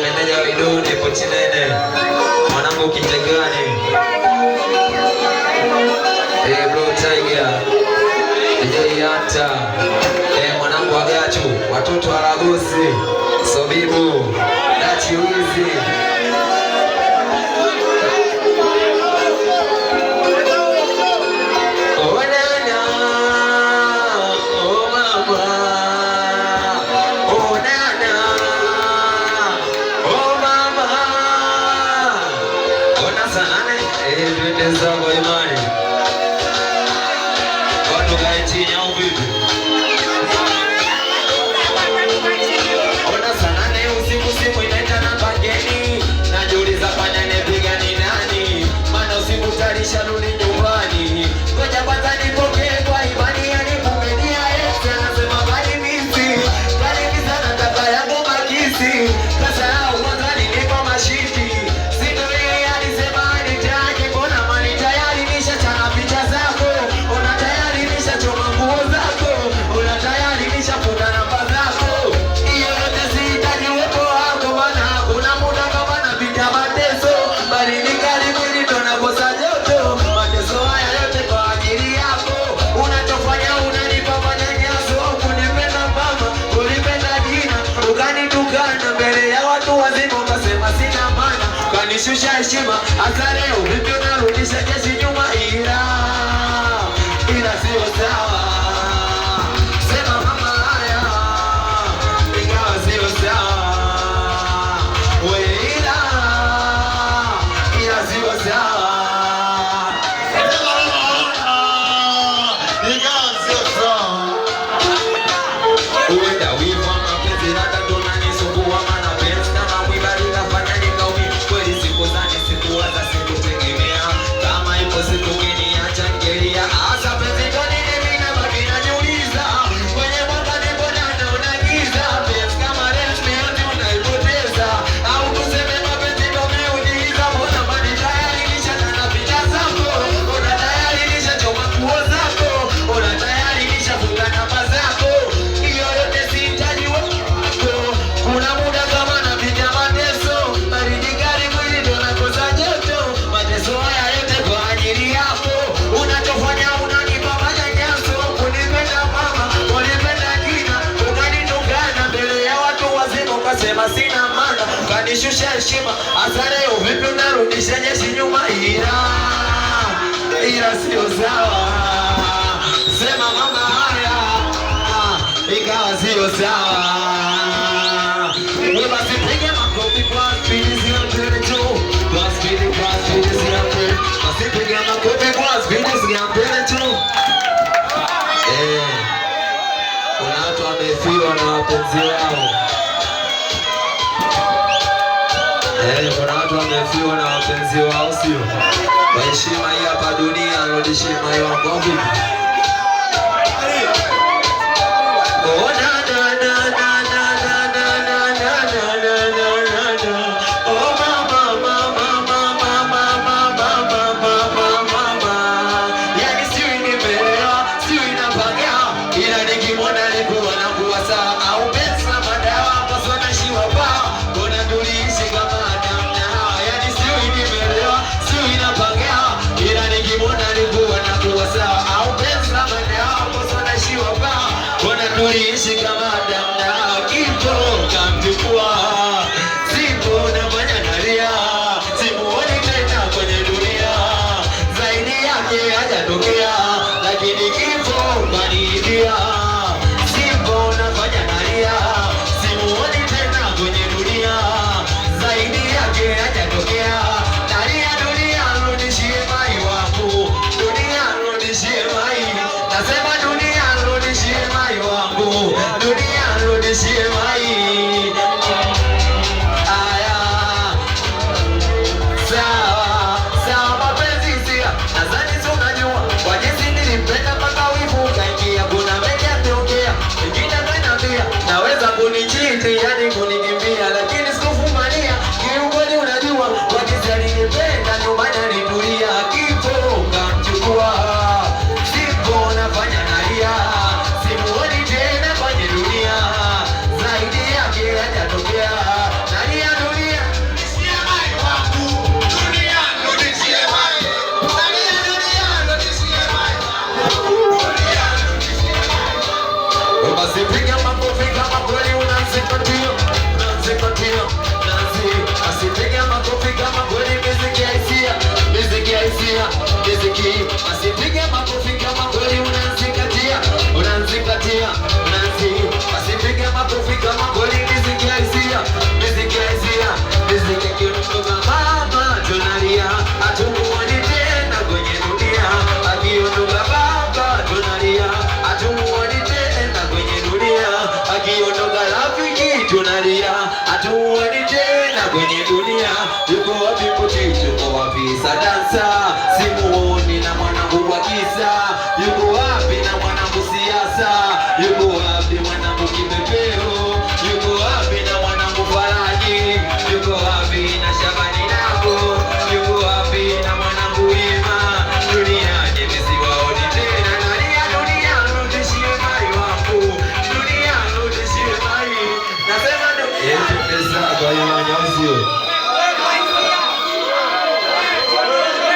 Meneja wa Idoni Pochinene mwanangu Kitegani Bro Tiger Yata mwanangu Agachu watoto wa Ragosi Sobibu Dachi Wizi Shusha heshima hata leo vipi unarudisha jeshi nyuma ila sio sawa. Sema mama haya ingawa sio sawa. Ila sio sawa. Sema mama haya ingawa sio sawa. Uenda wivu mapenzi hata tunanisumbua maana penzi kama mwibali kafanya nikaumi kweli. Sikutegemea kama heshima. Hasa leo vipi unarudisha jeshi nyuma? Ila sio sawa. Sema mama haya ikawa sio sawa. Wewe basi piga makofi kwa spidi ziambele tu. Kwa spidi ziambele. Basi piga makofi kwa spidi ziambele tu. Kuna watu wamefiwa na wapenzi wao. Kuna watu wamefiwa na wapenzi wao, sio? Kwa heshima hii hapa dunia, rudishie moyo wangu vipi? Oh na na na na na na na na na na na na. Oh mama mama mama mama mama mama. Yani sio nimelewa, sio inapaga. Ila nikimwona nikuwa na kuwa sawa. Au pesa madawa kwa sana shiwa pa. Kuna tuliishi kama namna. Yani sio nimelewa, sio inapaga. Ila nikimwona nikuwa na kuwa sawa. Au pesa madawa kwa sana shiwa pa. Kuna tuliishi kama namna. Kifo kamchukua. Sipo nafanya nalia. Simuoni tena kwenye dunia. Zaidi yake hajatokea. Lakini kifo kaniibia. Sipo nafanya nalia. Simuoni tena kwenye dunia. Zaidi yake hajatokea. Nalia dunia rudishie mai wangu. Dunia rudishie mai. Nasema dunia rudishie mai wangu. Dunia rudishie mai. Aya. Sawa, sawa mapenzi sia. Nadhani si unajua kwa jinsi nilimpenda mpaka wivu ukaingia. Kuna mengi ameongea, mengine amenambia naweza kunichiti, yani kunikimbia, lakini sikufumania. Kiukweli unajua kwa jinsi alinipenda ndio maana nilitulia. Kifo kamchukua. Sipo nafanya nalia. Simuoni tena kwenye dunia. Zaidi yake hajatokea. Nalia dunia. Rudishie mai wangu. Dunia rudishie mai. Nalia dunia rudishie mai. Dunia rudishie mai. Basi piga makofi kama kweli unazingatia. Unazingatia. Basi piga makofi kama kweli muziki ya hisia. Muziki ya hisia. Muziki. Basi piga makofi kama kweli unazingatia. Unazingatia. Basi piga makofi kama kweli muziki ya hisia. Muziki ya hisia. Muziki kiondoka mama tunalia. Hatumuoni tena kwenye dunia. Akiondoka baba tunalia. Hatumuoni tena kwenye dunia. Akiondoka rafiki tunalia. Hatumuoni tena kwenye dunia. Yuko wapi Mbuti? Yuko wapi Sadansa? Simuoni na mwanangu wa kisa. Yuko wapi na mwanangu siasa? Yuko wapi mwanangu Kibebe?